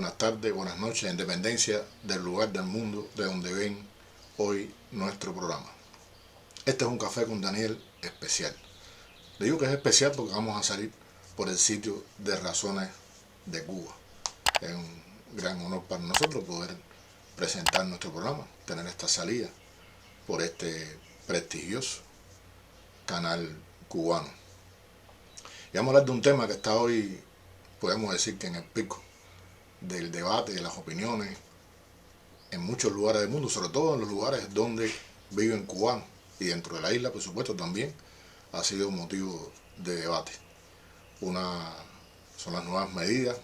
buenas tardes, buenas noches, en dependencia del lugar del mundo de donde ven hoy nuestro programa. Este es un café con Daniel especial. Le digo que es especial porque vamos a salir por el sitio de Razones de Cuba. Es un gran honor para nosotros poder presentar nuestro programa, tener esta salida por este prestigioso canal cubano. Y vamos a hablar de un tema que está hoy, podemos decir que en el pico del debate, de las opiniones, en muchos lugares del mundo, sobre todo en los lugares donde viven cubanos, y dentro de la isla, por supuesto, también ha sido motivo de debate. Son las nuevas medidas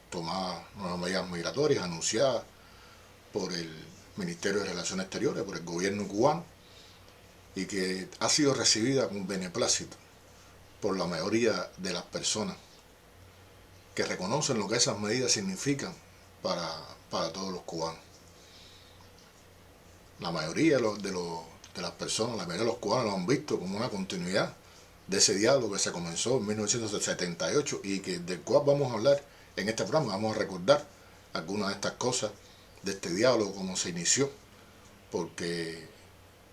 tomadas, nuevas medidas migratorias anunciadas por el Ministerio de Relaciones Exteriores, por el gobierno cubano, y que ha sido recibida con beneplácito por la mayoría de las personas que reconocen lo que esas medidas significan para todos los cubanos. La mayoría de las personas, la mayoría de los cubanos lo han visto como una continuidad de ese diálogo que se comenzó en 1978 y del cual vamos a hablar en este programa. Vamos a recordar algunas de estas cosas de este diálogo, cómo se inició, porque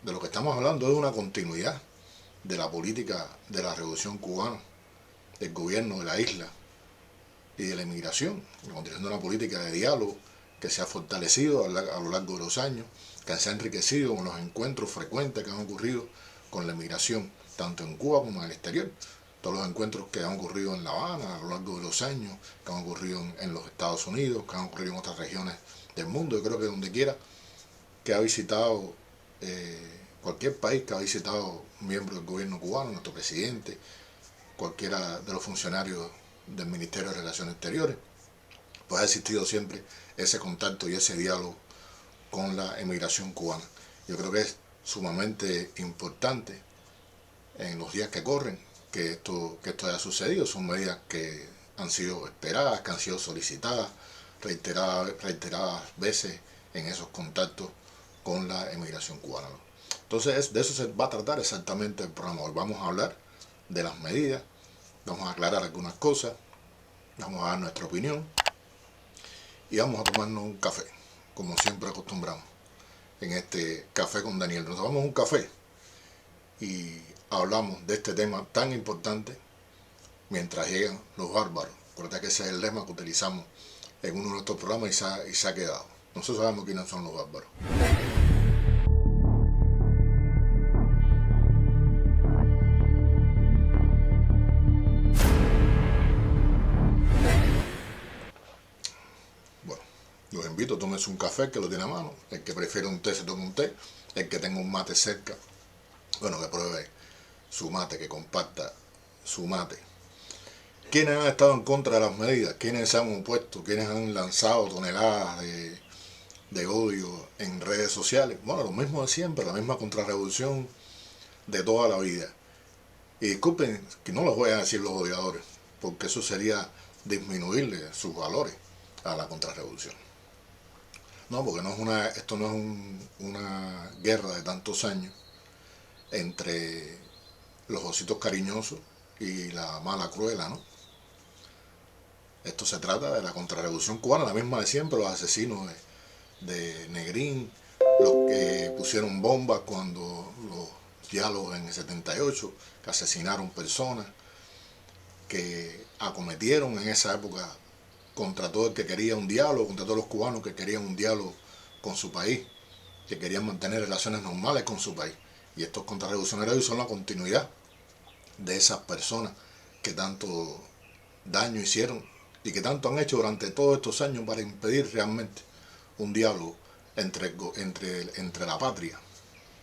de lo que estamos hablando es una continuidad de la política de la Revolución Cubana, del gobierno de la isla y de la inmigración, la continuación de una política de diálogo que se ha fortalecido a lo largo de los años, que se ha enriquecido con los encuentros frecuentes que han ocurrido con la inmigración, tanto en Cuba como en el exterior. Todos los encuentros que han ocurrido en La Habana a lo largo de los años, que han ocurrido en los Estados Unidos, que han ocurrido en otras regiones del mundo. Yo creo que donde quiera que ha visitado, cualquier país que ha visitado un miembro del gobierno cubano, nuestro presidente, cualquiera de los funcionarios del Ministerio de Relaciones Exteriores, pues ha existido siempre ese contacto y ese diálogo con la emigración cubana. Yo creo que es sumamente importante en los días que corren que esto haya sucedido. Son medidas que han sido esperadas, que han sido solicitadas reiteradas veces en esos contactos con la emigración cubana. Entonces de eso se va a tratar exactamente el programa. Hoy vamos a hablar de las medidas, vamos a aclarar algunas cosas, vamos a dar nuestra opinión y vamos a tomarnos un café, como siempre acostumbramos en este café con Daniel. Nos tomamos un café y hablamos de este tema tan importante mientras llegan los bárbaros. Recuerda que ese es el lema que utilizamos en uno de nuestros programas y se ha quedado. Nosotros sabemos quiénes son los bárbaros. Bueno, los invito a tomarse un café, que lo tiene a mano. El que prefiere un té se tome un té. El que tenga un mate cerca, bueno, que pruebe su mate, que comparta su mate. ¿Quiénes han estado en contra de las medidas? ¿Quiénes se han opuesto? ¿Quiénes han lanzado toneladas de odio en redes sociales? Bueno, lo mismo de siempre, la misma contrarrevolución de toda la vida. Y disculpen que no los voy a decir los odiadores, porque eso sería disminuirle sus valores a la contrarrevolución. No, porque esto no es una guerra de tantos años entre los ositos cariñosos y la mala cruela, ¿no? Esto se trata de la contrarrevolución cubana, la misma de siempre, los asesinos de Negrín, los que pusieron bombas cuando los diálogos en el 78, que asesinaron personas, que acometieron en esa época contra todo el que quería un diálogo, contra todos los cubanos que querían un diálogo con su país, que querían mantener relaciones normales con su país. Y estos contrarrevolucionarios son la continuidad de esas personas que tanto daño hicieron y que tanto han hecho durante todos estos años para impedir realmente un diálogo entre la patria,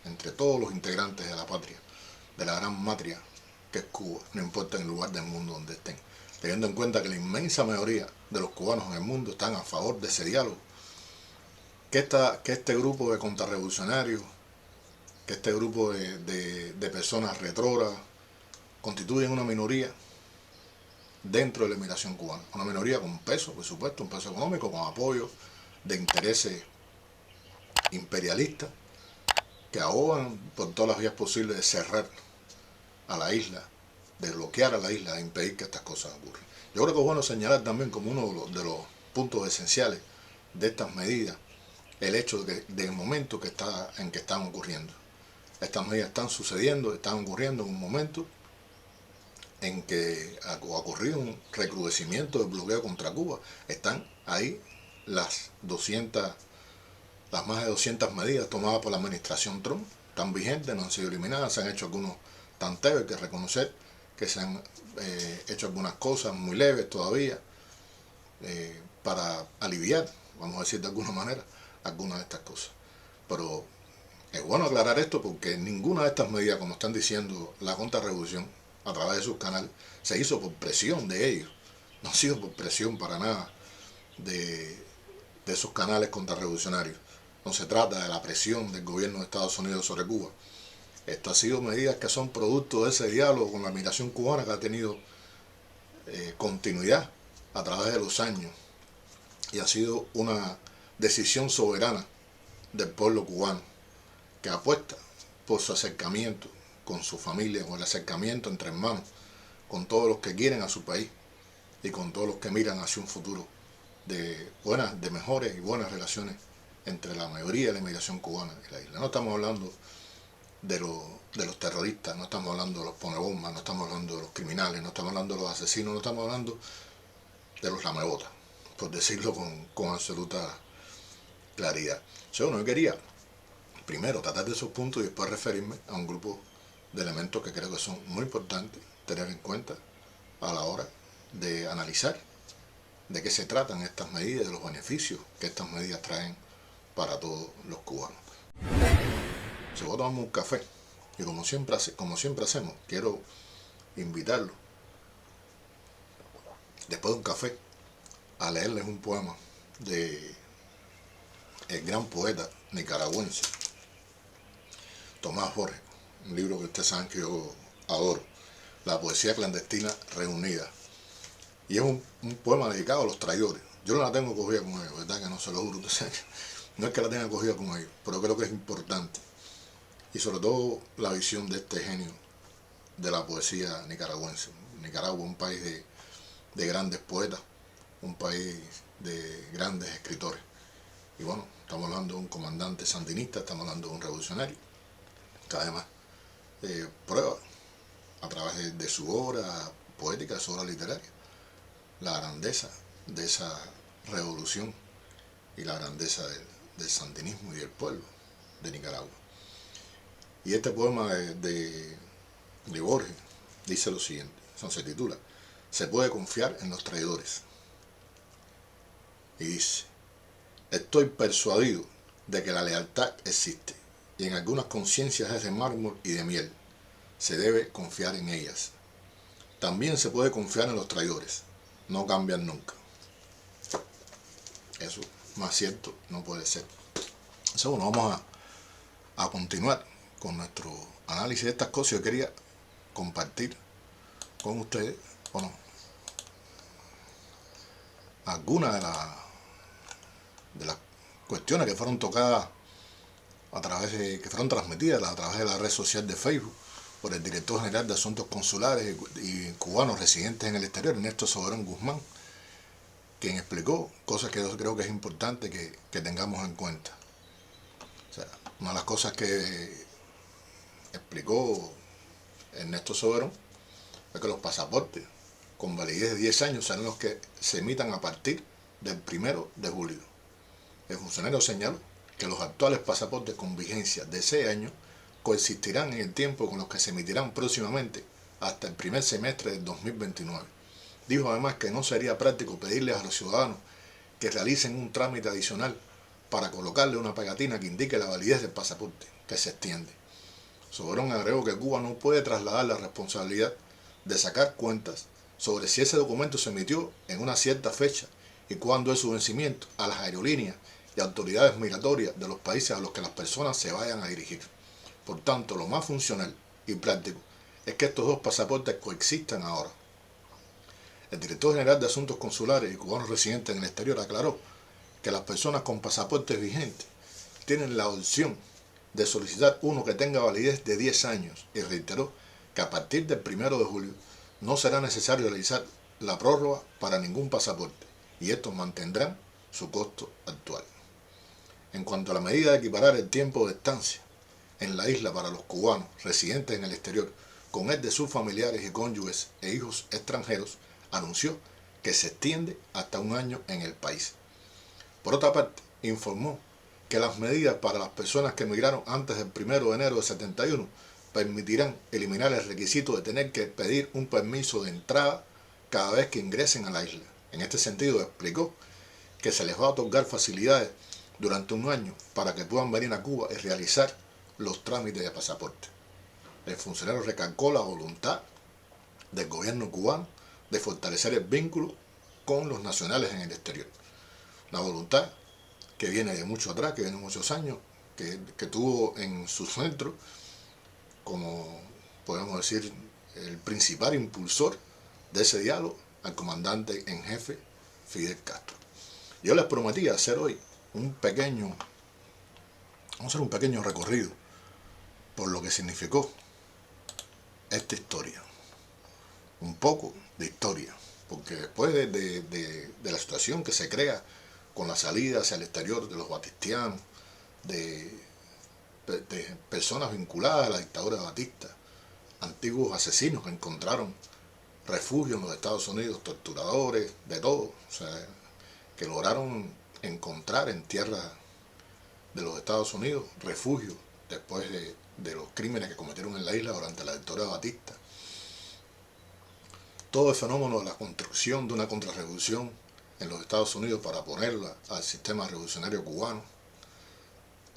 entre todos los integrantes de la patria, de la gran matria que es Cuba, no importa en el lugar del mundo donde estén, teniendo en cuenta que la inmensa mayoría de los cubanos en el mundo están a favor de ese diálogo, que este grupo de contrarrevolucionarios, que este grupo de personas retrógradas constituyen una minoría dentro de la emigración cubana, una minoría con peso, por supuesto, un peso económico, con apoyo de intereses imperialistas que ahogan por todas las vías posibles de cerrar a la isla, de bloquear a la isla, de impedir que estas cosas ocurran. Yo creo que es bueno señalar también como uno de los puntos esenciales de estas medidas el hecho del momento en que están ocurriendo. Estas medidas están sucediendo, están ocurriendo en un momento en que ha ocurrido un recrudecimiento del bloqueo contra Cuba. Están ahí las más de 200 medidas tomadas por la administración Trump, están vigentes, no han sido eliminadas, se han hecho algunos tanteos, hay que reconocer que se han hecho algunas cosas muy leves todavía para aliviar, vamos a decir de alguna manera, algunas de estas cosas. Pero es bueno aclarar esto porque ninguna de estas medidas, como están diciendo la contrarrevolución a través de sus canales, se hizo por presión de ellos, no ha sido por presión para nada de sus canales contrarrevolucionarios. No se trata de la presión del gobierno de Estados Unidos sobre Cuba. Esto ha sido medidas que son producto de ese diálogo con la migración cubana que ha tenido continuidad a través de los años y ha sido una decisión soberana del pueblo cubano que apuesta por su acercamiento con su familia, con el acercamiento entre hermanos, con todos los que quieren a su país y con todos los que miran hacia un futuro de mejores y buenas relaciones entre la mayoría de la inmigración cubana y la isla. No estamos hablando de los terroristas, no estamos hablando de los ponebombas, no estamos hablando de los criminales, no estamos hablando de los asesinos, no estamos hablando de los lamebotas, por decirlo con absoluta claridad. Yo quería primero tratar de esos puntos y después referirme a un grupo de elementos que creo que son muy importantes tener en cuenta a la hora de analizar de qué se tratan estas medidas, de los beneficios que estas medidas traen para todos los cubanos. Se va a tomar un café y como siempre hacemos, quiero invitarlos después de un café a leerles un poema de el gran poeta nicaragüense Tomás Borges, un libro que ustedes saben que yo adoro, La poesía clandestina reunida, y es un poema dedicado a los traidores. Yo no la tengo cogida con ellos, ¿verdad? Que no se lo juro, no es que la tenga cogida con ellos, pero creo que es importante, y sobre todo la visión de este genio de la poesía nicaragüense. Nicaragua es un país de grandes poetas, un país de grandes escritores, y bueno, estamos hablando de un comandante sandinista, estamos hablando de un revolucionario, que además prueba a través de su obra poética, de su obra literaria, la grandeza de esa revolución y la grandeza del sandinismo y del pueblo de Nicaragua. Y este poema de Borges dice lo siguiente, se titula Se puede confiar en los traidores, y dice: estoy persuadido de que la lealtad existe, y en algunas conciencias es de mármol y de miel, se debe confiar en ellas. También se puede confiar en los traidores, no cambian nunca. Eso más cierto no puede ser. Entonces, bueno, vamos a continuar con nuestro análisis de estas cosas. Yo quería compartir con ustedes, bueno, algunas de las cuestiones que fueron tocadas que fueron transmitidas a través de la red social de Facebook por el director general de Asuntos Consulares y cubanos residentes en el exterior, Ernesto Soberón Guzmán, quien explicó cosas que yo creo que es importante que tengamos en cuenta. O sea, una de las cosas que explicó Ernesto Soberón es que los pasaportes con validez de 10 años serán los que se emitan a partir del 1 de julio. El funcionario señaló que los actuales pasaportes con vigencia de 6 años coexistirán en el tiempo con los que se emitirán próximamente hasta el primer semestre del 2029. Dijo además que no sería práctico pedirles a los ciudadanos que realicen un trámite adicional para colocarle una pegatina que indique la validez del pasaporte, que se extiende. Soberón agregó que Cuba no puede trasladar la responsabilidad de sacar cuentas sobre si ese documento se emitió en una cierta fecha y cuándo es su vencimiento a las aerolíneas y autoridades migratorias de los países a los que las personas se vayan a dirigir. Por tanto, lo más funcional y práctico es que estos dos pasaportes coexistan ahora. El director general de Asuntos Consulares y cubanos residentes en el exterior aclaró que las personas con pasaportes vigentes tienen la opción de solicitar uno que tenga validez de 10 años y reiteró que a partir del 1 de julio no será necesario realizar la prórroga para ningún pasaporte y estos mantendrán su costo actual. En cuanto a la medida de equiparar el tiempo de estancia en la isla para los cubanos residentes en el exterior con el de sus familiares y cónyuges e hijos extranjeros, anunció que se extiende hasta un año en el país. Por otra parte, informó que las medidas para las personas que emigraron antes del 1 de enero de 71 permitirán eliminar el requisito de tener que pedir un permiso de entrada cada vez que ingresen a la isla. En este sentido, explicó que se les va a otorgar facilidades durante un año para que puedan venir a Cuba y realizar los trámites de pasaporte. El funcionario recalcó la voluntad del gobierno cubano de fortalecer el vínculo con los nacionales en el exterior. Una voluntad que viene de mucho atrás, que viene de muchos años, que tuvo en su centro, como podemos decir, el principal impulsor de ese diálogo, al comandante en jefe Fidel Castro. Yo les prometí hacer hoy un pequeño recorrido por lo que significó esta historia, un poco de historia, porque después de la situación que se crea con la salida hacia el exterior de los batistianos, de personas vinculadas a la dictadura de Batista, antiguos asesinos que encontraron refugio en los Estados Unidos, torturadores, de todo, o sea, que lograron encontrar en tierra de los Estados Unidos refugio después de los crímenes que cometieron en la isla durante la dictadura de Batista. Todo el fenómeno de la construcción de una contrarrevolución en los Estados Unidos para oponerla al sistema revolucionario cubano,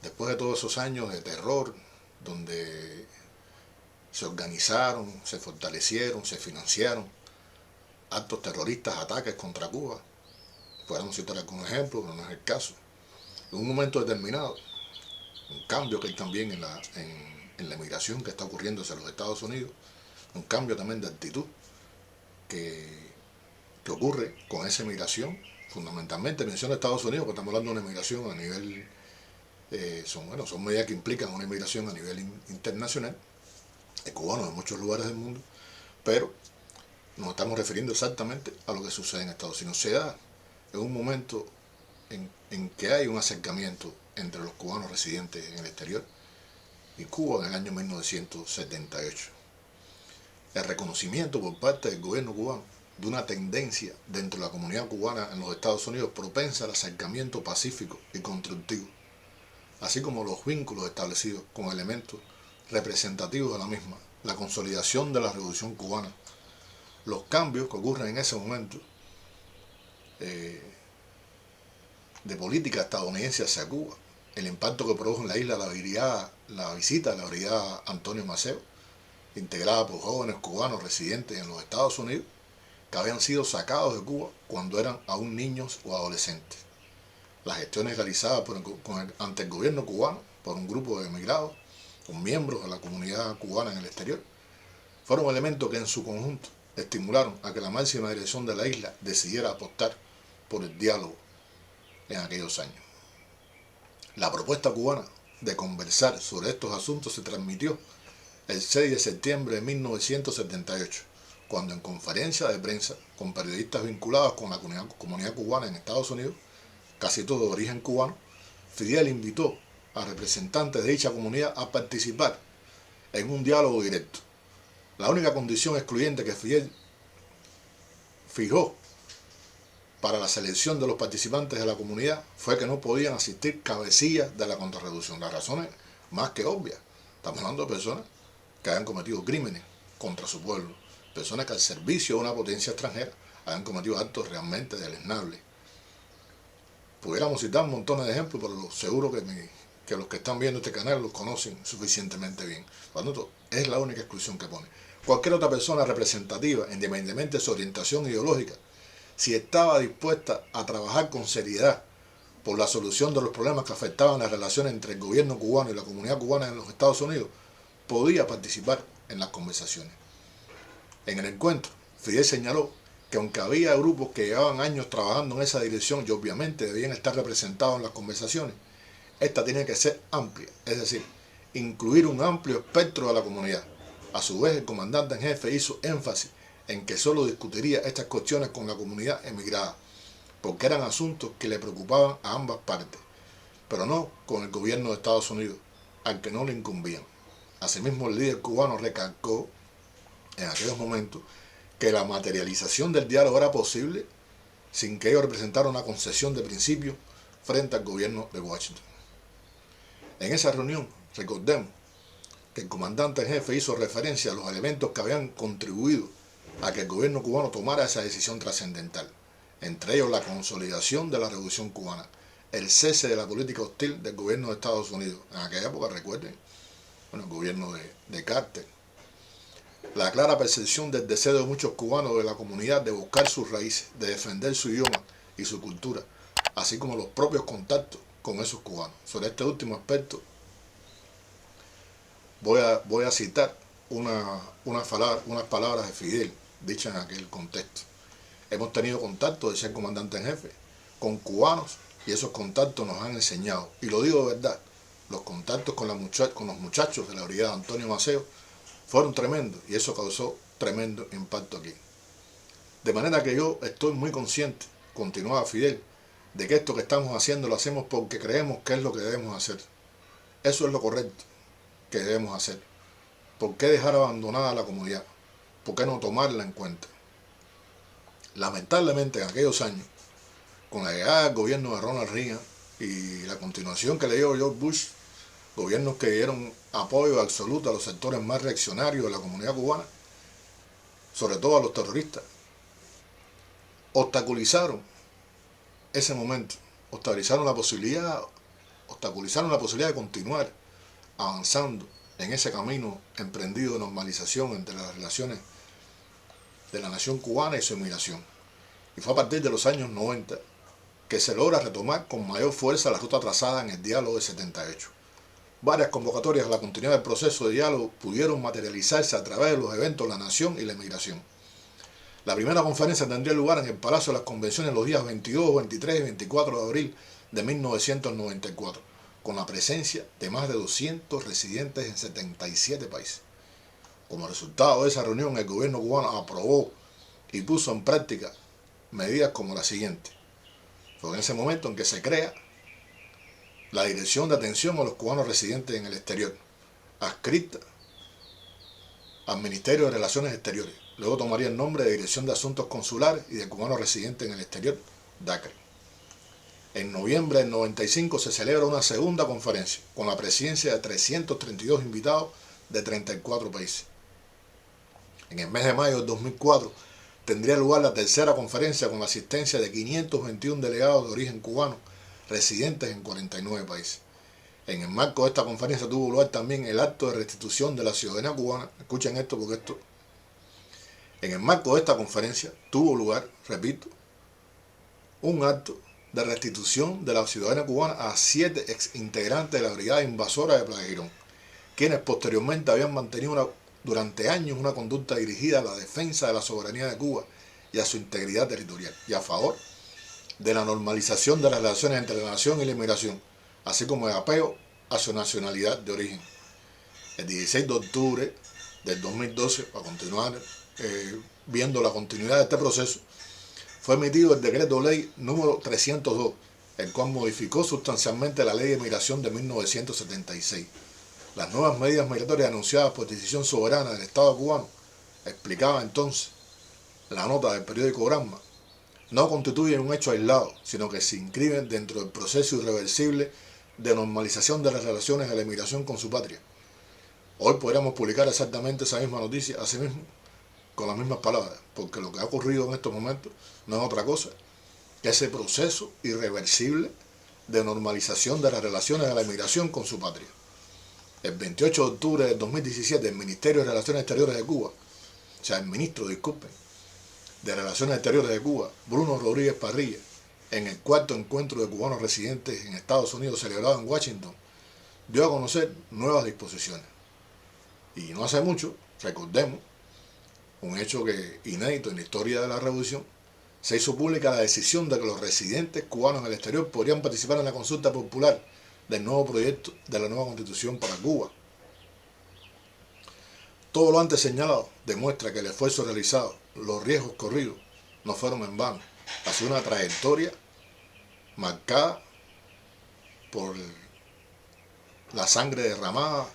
después de todos esos años de terror, donde se organizaron, se fortalecieron, se financiaron actos terroristas, ataques contra Cuba. Podemos citar algún ejemplo, pero no es el caso. En un momento determinado, un cambio que hay también en la emigración que está ocurriendo hacia los Estados Unidos, un cambio también de actitud que ocurre con esa emigración, fundamentalmente menciona Estados Unidos, porque estamos hablando de una emigración a nivel, son medidas que implican una emigración a nivel internacional, de cubanos de muchos lugares del mundo, pero nos estamos refiriendo exactamente a lo que sucede en Estados Unidos. Se da en un momento en que hay un acercamiento entre los cubanos residentes en el exterior y Cuba en el año 1978. El reconocimiento por parte del gobierno cubano de una tendencia dentro de la comunidad cubana en los Estados Unidos propensa al acercamiento pacífico y constructivo, así como los vínculos establecidos con elementos representativos de la misma, la consolidación de la revolución cubana, los cambios que ocurren en ese momento de política estadounidense hacia Cuba, el impacto que produjo en la isla la visita de la brigada Antonio Maceo, integrada por jóvenes cubanos residentes en los Estados Unidos, que habían sido sacados de Cuba cuando eran aún niños o adolescentes. Las gestiones realizadas ante el gobierno cubano por un grupo de emigrados, con miembros de la comunidad cubana en el exterior, fueron elementos que en su conjunto estimularon a que la máxima dirección de la isla decidiera apostar por el diálogo en aquellos años. La propuesta cubana de conversar sobre estos asuntos se transmitió el 6 de septiembre de 1978, cuando en conferencia de prensa con periodistas vinculados con la comunidad cubana en Estados Unidos, casi todo de origen cubano, Fidel invitó a representantes de dicha comunidad a participar en un diálogo directo. La única condición excluyente que Fidel fijó para la selección de los participantes de la comunidad fue que no podían asistir cabecillas de la contrarrevolución. Las razones más que obvias. Estamos hablando de personas que hayan cometido crímenes contra su pueblo, personas que al servicio de una potencia extranjera hayan cometido actos realmente deleznables. Pudiéramos citar montones de ejemplos, pero seguro que los que están viendo este canal los conocen suficientemente bien. Por lo tanto, es la única exclusión que pone. Cualquier otra persona representativa, independientemente de su orientación ideológica, si estaba dispuesta a trabajar con seriedad por la solución de los problemas que afectaban las relaciones entre el gobierno cubano y la comunidad cubana en los Estados Unidos, podía participar en las conversaciones. En el encuentro, Fidel señaló que aunque había grupos que llevaban años trabajando en esa dirección y obviamente debían estar representados en las conversaciones, esta tiene que ser amplia, es decir, incluir un amplio espectro de la comunidad. A su vez, el comandante en jefe hizo énfasis en que solo discutiría estas cuestiones con la comunidad emigrada, porque eran asuntos que le preocupaban a ambas partes, pero no con el gobierno de Estados Unidos, al que no le incumbían. Asimismo, el líder cubano recalcó en aquellos momentos que la materialización del diálogo era posible sin que ello representara una concesión de principio frente al gobierno de Washington. En esa reunión, recordemos que el comandante en jefe hizo referencia a los elementos que habían contribuido a que el gobierno cubano tomara esa decisión trascendental, entre ellos la consolidación de la Revolución cubana, el cese de la política hostil del gobierno de Estados Unidos. En aquella época, recuerden, el gobierno de Carter. La clara percepción del deseo de muchos cubanos de la comunidad de buscar sus raíces, de defender su idioma y su cultura, así como los propios contactos con esos cubanos. Sobre este último aspecto voy a citar unas palabras de Fidel dichas en aquel contexto. Hemos tenido contacto, decía el comandante en jefe, con cubanos y esos contactos nos han enseñado, y lo digo de verdad, los contactos con los muchachos de la brigada Antonio Maceo fueron tremendos y eso causó tremendo impacto aquí. De manera que yo estoy muy consciente, continuaba Fidel, de que esto que estamos haciendo lo hacemos porque creemos que es lo que debemos hacer. Eso es lo correcto que debemos hacer. ¿Por qué dejar abandonada a la comunidad? ¿Por qué no tomarla en cuenta? Lamentablemente en aquellos años, con la llegada del gobierno de Ronald Reagan y la continuación que le dio George Bush, gobiernos que dieron apoyo absoluto a los sectores más reaccionarios de la comunidad cubana, sobre todo a los terroristas, obstaculizaron ese momento, obstaculizaron la posibilidad de continuar avanzando en ese camino emprendido de normalización entre las relaciones de la nación cubana y su inmigración. Y fue a partir de los años 90 que se logra retomar con mayor fuerza la ruta trazada en el diálogo de 78. Varias convocatorias a la continuidad del proceso de diálogo pudieron materializarse a través de los eventos de la nación y la inmigración. La primera conferencia tendría lugar en el Palacio de las Convenciones los días 22, 23 y 24 de abril de 1994, con la presencia de más de 200 residentes en 77 países. Como resultado de esa reunión, el gobierno cubano aprobó y puso en práctica medidas como la siguiente. Fue en ese momento en que se crea la Dirección de Atención a los Cubanos Residentes en el Exterior, adscrita al Ministerio de Relaciones Exteriores. Luego tomaría el nombre de Dirección de Asuntos Consulares y de Cubanos Residentes en el Exterior, DACRE. En noviembre del 95 se celebra una segunda conferencia con la presencia de 332 invitados de 34 países. En el mes de mayo del 2004 tendría lugar la tercera conferencia con la asistencia de 521 delegados de origen cubano residentes en 49 países. En el marco de esta conferencia tuvo lugar también el acto de restitución de la ciudadanía cubana. Escuchen esto porque esto... En el marco de esta conferencia tuvo lugar, repito, un acto de restitución de la ciudadanía cubana a 7 ex integrantes de la brigada invasora de Playa Girón, quienes posteriormente habían mantenido durante años una conducta dirigida a la defensa de la soberanía de Cuba y a su integridad territorial, y a favor de la normalización de las relaciones entre la nación y la inmigración, así como el apego a su nacionalidad de origen. El 16 de octubre del 2012, para continuar viendo la continuidad de este proceso, fue emitido el decreto ley número 302, el cual modificó sustancialmente la ley de migración de 1976. Las nuevas medidas migratorias anunciadas por decisión soberana del Estado cubano, explicaba entonces la nota del periódico Granma, no constituyen un hecho aislado, sino que se inscriben dentro del proceso irreversible de normalización de las relaciones de la inmigración con su patria. Hoy podríamos publicar exactamente esa misma noticia, así mismo, con las mismas palabras, porque lo que ha ocurrido en estos momentos no es otra cosa que ese proceso irreversible de normalización de las relaciones de la inmigración con su patria. El 28 de octubre del 2017, el Ministerio de Relaciones Exteriores de Cuba, o sea, el ministro, disculpen, de Relaciones Exteriores de Cuba, Bruno Rodríguez Parrilla, en el cuarto encuentro de cubanos residentes en Estados Unidos celebrado en Washington, dio a conocer nuevas disposiciones. Y no hace mucho, recordemos, un hecho que inédito en la historia de la Revolución, se hizo pública la decisión de que los residentes cubanos en el exterior podrían participar en la consulta popular del nuevo proyecto de la nueva Constitución para Cuba. Todo lo antes señalado demuestra que el esfuerzo realizado, los riesgos corridos, no fueron en vano Ha sido una trayectoria marcada por la sangre derramada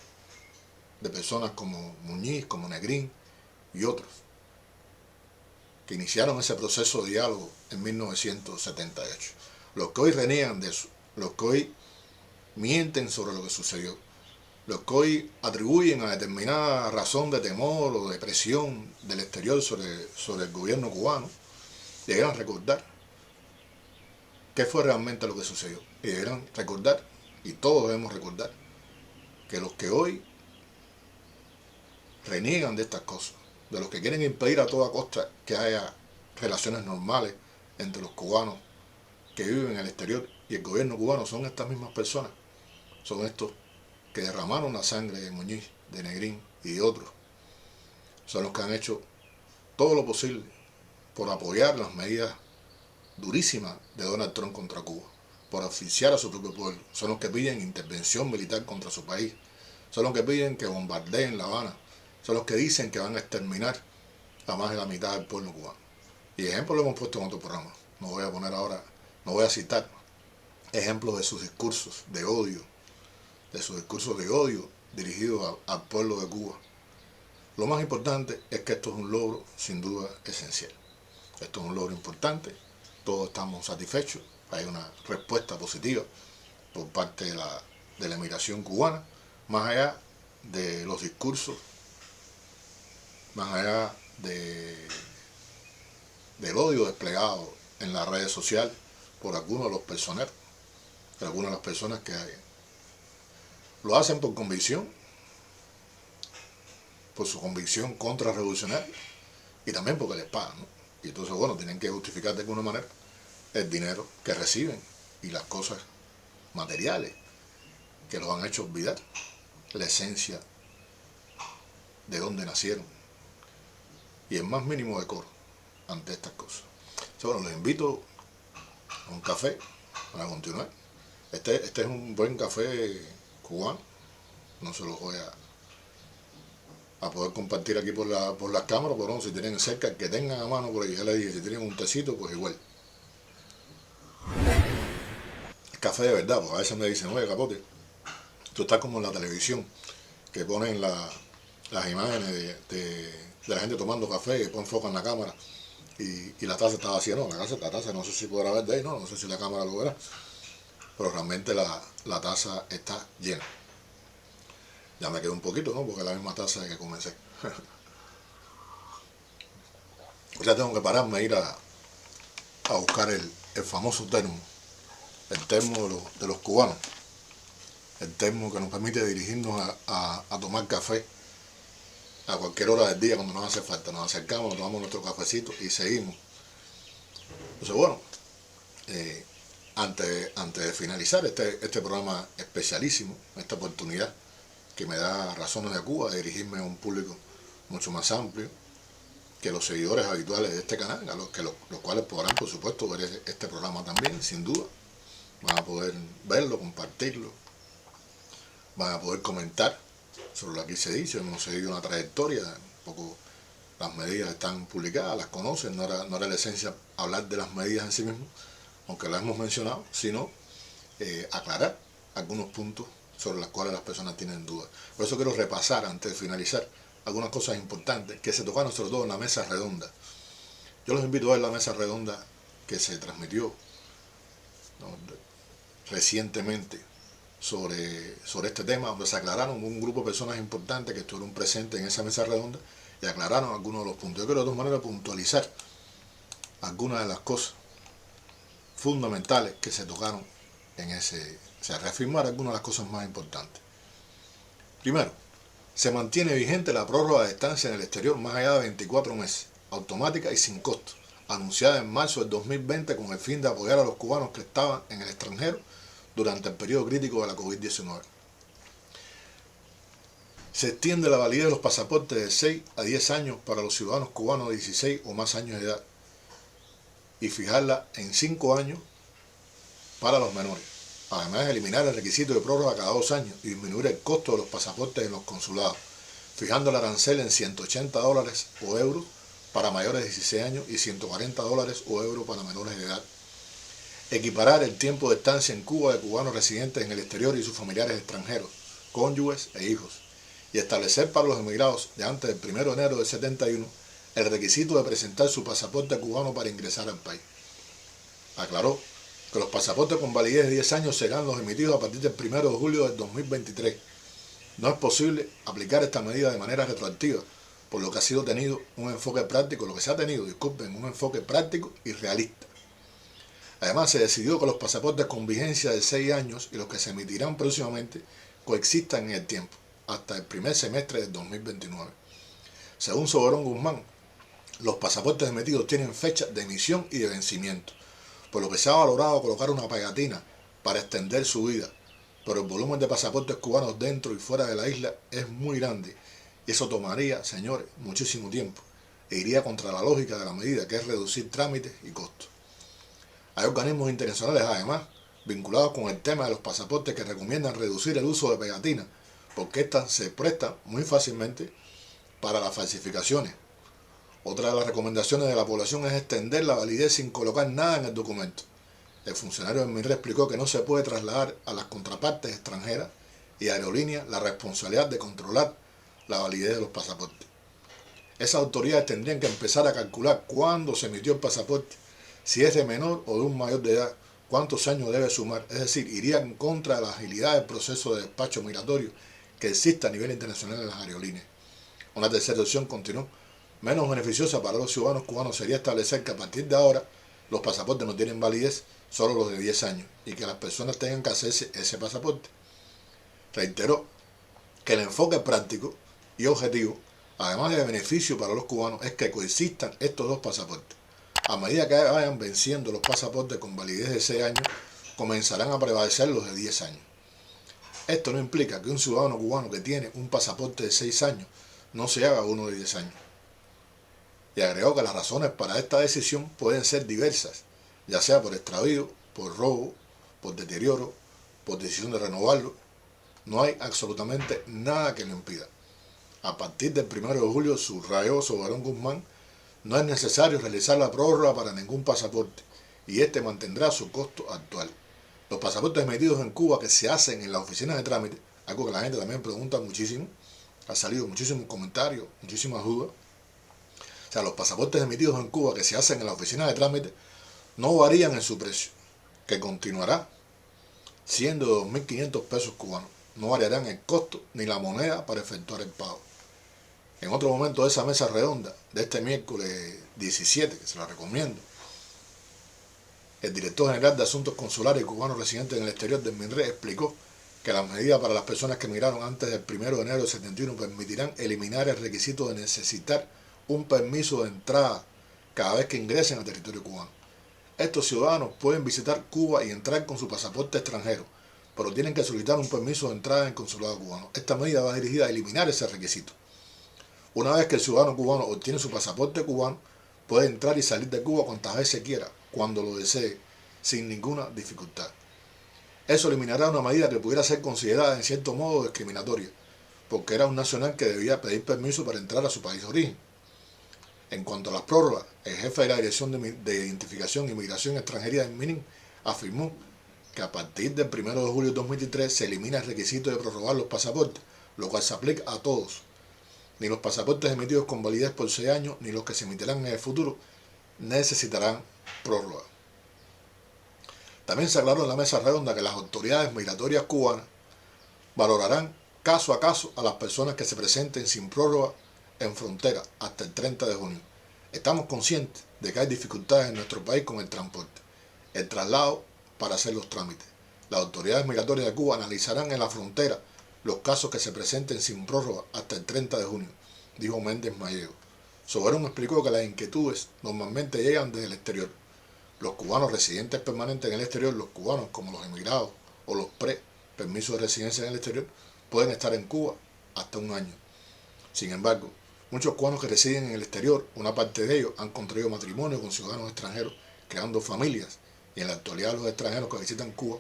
de personas como Muñiz, como Negrín y otros, que iniciaron ese proceso de diálogo en 1978. Los que hoy reniegan de eso, los que hoy mienten sobre lo que sucedió, los que hoy atribuyen a determinada razón de temor o de presión del exterior sobre el gobierno cubano, deberán recordar qué fue realmente lo que sucedió. Y deberán recordar, y todos debemos recordar, que los que hoy reniegan de estas cosas, de los que quieren impedir a toda costa que haya relaciones normales entre los cubanos que viven en el exterior y el gobierno cubano, son estas mismas personas, son estos que derramaron la sangre de Muñiz, de Negrín y de otros, son los que han hecho todo lo posible por apoyar las medidas durísimas de Donald Trump contra Cuba, por asfixiar a su propio pueblo, son los que piden intervención militar contra su país, son los que piden que bombardeen La Habana, son los que dicen que van a exterminar a más de la mitad del pueblo cubano. Y ejemplos lo hemos puesto en otro programa. No voy a poner ahora, no voy a citar ejemplos de sus discursos de odio, dirigidos al pueblo de Cuba. Lo más importante es que esto es un logro sin duda esencial. Esto es un logro importante, todos estamos satisfechos, hay una respuesta positiva por parte de la emigración cubana, más allá de los discursos, más allá del odio desplegado en las redes sociales por algunos de los personeros, por algunas de las personas que lo hacen por convicción, por su convicción contrarrevolucionaria y también porque les pagan, ¿no? Y entonces, bueno, tienen que justificar de alguna manera el dinero que reciben y las cosas materiales que los han hecho olvidar la esencia de dónde nacieron y el más mínimo decoro ante estas cosas. Entonces, bueno, los invito a un café para continuar. Este es un buen café cubano, no se los voy a poder compartir aquí por las cámaras, pero no, si tienen cerca, que tengan a mano por ahí, ya les dije, si tienen un tecito, pues igual. Es café de verdad, porque a veces me dicen, oye, Capote, tú estás como en la televisión, que ponen las imágenes de la gente tomando café y ponen foco en la cámara y la taza está vacía. No, la taza no sé si podrá ver de ahí, no sé si la cámara lo verá, pero realmente la taza está llena. Ya me quedó un poquito, ¿no? Porque es la misma taza de que comencé. Ya tengo que pararme a ir a buscar el famoso termo, el termo de los cubanos, el termo que nos permite dirigirnos a tomar café a cualquier hora del día cuando nos hace falta. Nos acercamos, nos tomamos nuestro cafecito y seguimos. Entonces, bueno, antes de finalizar este programa especialísimo, esta oportunidad que me da Razones de Cuba de dirigirme a un público mucho más amplio que los seguidores habituales de este canal, a los cuales podrán, por supuesto, ver este programa también, sin duda. Van a poder verlo, compartirlo, van a poder comentar sobre lo que se dice. Hemos seguido una trayectoria, un poco las medidas están publicadas, las conocen, no era la esencia hablar de las medidas en sí mismas, aunque las hemos mencionado, sino aclarar algunos puntos sobre las cuales las personas tienen dudas. Por eso quiero repasar, antes de finalizar, algunas cosas importantes que se tocaron sobre todo en la mesa redonda. Yo los invito a ver la mesa redonda que se transmitió, ¿no?, recientemente sobre este tema, donde se aclararon un grupo de personas importantes que estuvieron presentes en esa mesa redonda y aclararon algunos de los puntos. Yo quiero de todas maneras puntualizar algunas de las cosas fundamentales que se tocaron o sea, reafirmar algunas de las cosas más importantes. Primero, se mantiene vigente la prórroga de estancia en el exterior más allá de 24 meses, automática y sin costo, anunciada en marzo del 2020 con el fin de apoyar a los cubanos que estaban en el extranjero durante el periodo crítico de la COVID-19. Se extiende la validez de los pasaportes de 6 a 10 años para los ciudadanos cubanos de 16 o más años de edad y fijarla en 5 años para los menores. Además, eliminar el requisito de prórroga cada 2 años y disminuir el costo de los pasaportes en los consulados, fijando el arancel en $180 o euros para mayores de 16 años y $140 o euros para menores de edad. Equiparar el tiempo de estancia en Cuba de cubanos residentes en el exterior y sus familiares extranjeros, cónyuges e hijos, y establecer para los emigrados de antes del 1 de enero del 71 el requisito de presentar su pasaporte cubano para ingresar al país. Aclaró que los pasaportes con validez de 10 años serán los emitidos a partir del 1 de julio del 2023. No es posible aplicar esta medida de manera retroactiva, por lo que se ha tenido un enfoque práctico y realista. Además, se decidió que los pasaportes con vigencia de 6 años y los que se emitirán próximamente coexistan en el tiempo, hasta el primer semestre del 2029. Según Soberón Guzmán, los pasaportes emitidos tienen fecha de emisión y de vencimiento, por lo que se ha valorado colocar una pegatina para extender su vida, pero el volumen de pasaportes cubanos dentro y fuera de la isla es muy grande y eso tomaría, señores, muchísimo tiempo e iría contra la lógica de la medida, que es reducir trámites y costos. Hay organismos internacionales, además, vinculados con el tema de los pasaportes que recomiendan reducir el uso de pegatinas, porque éstas se prestan muy fácilmente para las falsificaciones. Otra de las recomendaciones de la población es extender la validez sin colocar nada en el documento. El funcionario del MINRE explicó que no se puede trasladar a las contrapartes extranjeras y aerolíneas la responsabilidad de controlar la validez de los pasaportes. Esas autoridades tendrían que empezar a calcular cuándo se emitió el pasaporte, si es de menor o de un mayor de edad, cuántos años debe sumar, es decir, iría en contra de la agilidad del proceso de despacho migratorio que existe a nivel internacional en las aerolíneas. Una tercera opción, continuó, menos beneficiosa para los ciudadanos cubanos sería establecer que a partir de ahora los pasaportes no tienen validez, solo los de 10 años, y que las personas tengan que hacerse ese pasaporte. Reiteró que el enfoque práctico y objetivo, además de beneficio para los cubanos, es que coexistan estos dos pasaportes. A medida que vayan venciendo los pasaportes con validez de 6 años, comenzarán a prevalecer los de 10 años. Esto no implica que un ciudadano cubano que tiene un pasaporte de 6 años no se haga uno de 10 años. Y agregó que las razones para esta decisión pueden ser diversas, ya sea por extravío, por robo, por deterioro, por decisión de renovarlo. No hay absolutamente nada que lo impida. A partir del 1 de julio, subrayó Soberón Guzmán, no es necesario realizar la prórroga para ningún pasaporte y este mantendrá su costo actual. Los pasaportes emitidos en Cuba que se hacen en las oficinas de trámite, algo que la gente también pregunta muchísimo, ha salido muchísimos comentarios, muchísimas dudas. O sea, los pasaportes emitidos en Cuba que se hacen en las oficinas de trámite no varían en su precio, que continuará siendo de 2.500 pesos cubanos. No variarán el costo ni la moneda para efectuar el pago. En otro momento de esa mesa redonda de este miércoles 17, que se la recomiendo, el director general de Asuntos Consulares y Cubanos Residentes en el Exterior del MINRE explicó que las medidas para las personas que emigraron antes del 1 de enero del 71 permitirán eliminar el requisito de necesitar un permiso de entrada cada vez que ingresen al territorio cubano. Estos ciudadanos pueden visitar Cuba y entrar con su pasaporte extranjero, pero tienen que solicitar un permiso de entrada en el consulado cubano. Esta medida va dirigida a eliminar ese requisito. Una vez que el ciudadano cubano obtiene su pasaporte cubano, puede entrar y salir de Cuba cuantas veces quiera, cuando lo desee, sin ninguna dificultad. Eso eliminará una medida que pudiera ser considerada en cierto modo discriminatoria, porque era un nacional que debía pedir permiso para entrar a su país de origen. En cuanto a las prórrogas, el jefe de la Dirección de Identificación, Inmigración y Extranjería del MININ afirmó que a partir del 1 de julio de 2023 se elimina el requisito de prorrogar los pasaportes, lo cual se aplica a todos. Ni los pasaportes emitidos con validez por 6 años, ni los que se emitirán en el futuro, necesitarán prórroga. También se aclaró en la mesa redonda que las autoridades migratorias cubanas valorarán caso a caso a las personas que se presenten sin prórroga en frontera hasta el 30 de junio. Estamos conscientes de que hay dificultades en nuestro país con el transporte, el traslado para hacer los trámites. Las autoridades migratorias de Cuba analizarán en la frontera los casos que se presenten sin prórroga hasta el 30 de junio, dijo Méndez Mayego. Soberón explicó que las inquietudes normalmente llegan desde el exterior. Los cubanos residentes permanentes en el exterior, los cubanos como los emigrados o los permisos de residencia en el exterior, pueden estar en Cuba hasta un año. Sin embargo, muchos cubanos que residen en el exterior, una parte de ellos han contraído matrimonio con ciudadanos extranjeros, creando familias, y en la actualidad los extranjeros que visitan Cuba,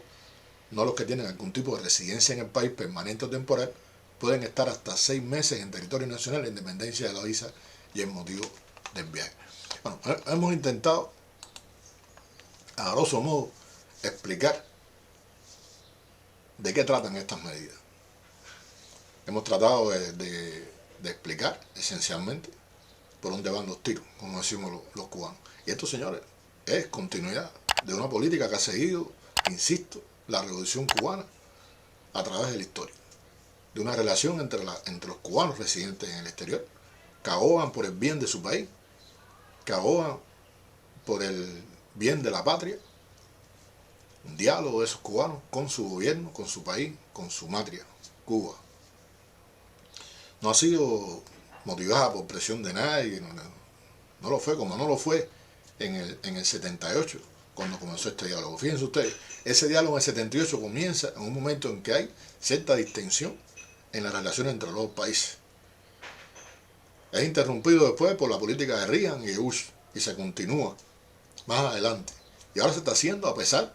no los que tienen algún tipo de residencia en el país permanente o temporal, pueden estar hasta 6 meses en territorio nacional en dependencia de la visa y el motivo del viaje. Bueno, hemos intentado, a grosso modo, explicar de qué tratan estas medidas. Hemos tratado de explicar, esencialmente, por dónde van los tiros, como decimos los cubanos. Y esto, señores, es continuidad de una política que ha seguido, insisto, la revolución cubana a través de la historia. De una relación entre los cubanos residentes en el exterior, que abogan por el bien de su país, que abogan por el bien de la patria. Un diálogo de esos cubanos con su gobierno, con su país, con su matria, Cuba. No ha sido motivada por presión de nadie, no lo fue, como no lo fue en el 78, cuando comenzó este diálogo. Fíjense ustedes, ese diálogo en el 78 comienza en un momento en que hay cierta distensión en la relación entre los dos países. Es interrumpido después por la política de Reagan y de Bush, y se continúa más adelante. Y ahora se está haciendo a pesar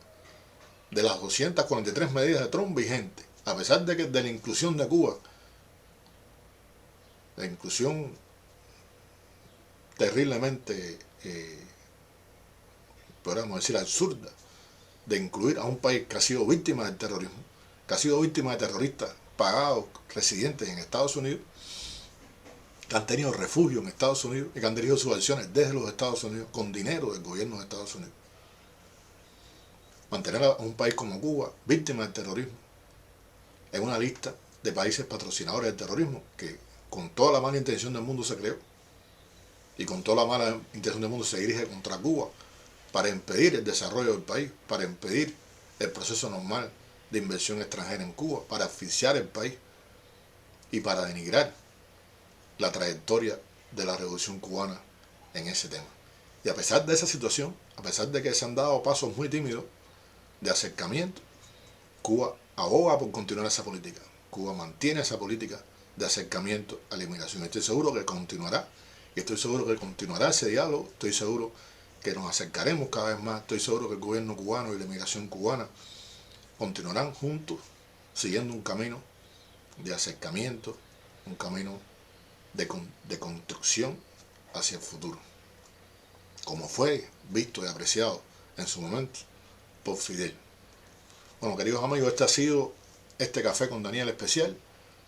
de las 243 medidas de Trump vigentes, a pesar de la inclusión de Cuba, la inclusión terriblemente, podríamos decir, absurda, de incluir a un país que ha sido víctima del terrorismo, que ha sido víctima de terroristas pagados, residentes en Estados Unidos, que han tenido refugio en Estados Unidos y que han dirigido sus acciones desde los Estados Unidos con dinero del gobierno de Estados Unidos. Mantener a un país como Cuba, víctima del terrorismo, en una lista de países patrocinadores del terrorismo, que con toda la mala intención del mundo se creó, y con toda la mala intención del mundo se dirige contra Cuba, para impedir el desarrollo del país, para impedir el proceso normal de inversión extranjera en Cuba, para asfixiar el país y para denigrar la trayectoria de la revolución cubana en ese tema. Y a pesar de esa situación, a pesar de que se han dado pasos muy tímidos de acercamiento, Cuba aboga por continuar esa política. Cuba mantiene esa política de acercamiento a la inmigración. Estoy seguro que continuará, y estoy seguro que continuará ese diálogo, estoy seguro que nos acercaremos cada vez más, estoy seguro que el gobierno cubano y la inmigración cubana continuarán juntos, siguiendo un camino de acercamiento, un camino de construcción hacia el futuro, como fue visto y apreciado en su momento por Fidel. Bueno, queridos amigos, este ha sido este Café con Daniel especial.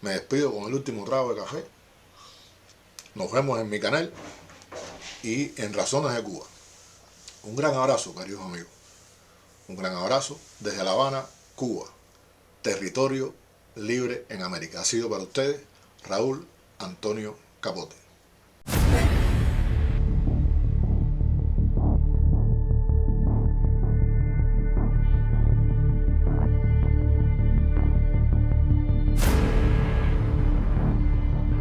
Me despido con el último trago de café. Nos vemos en mi canal y en Razones de Cuba. Un gran abrazo, queridos amigos. Un gran abrazo desde La Habana, Cuba. Territorio libre en América. Ha sido para ustedes Raúl Antonio Capote.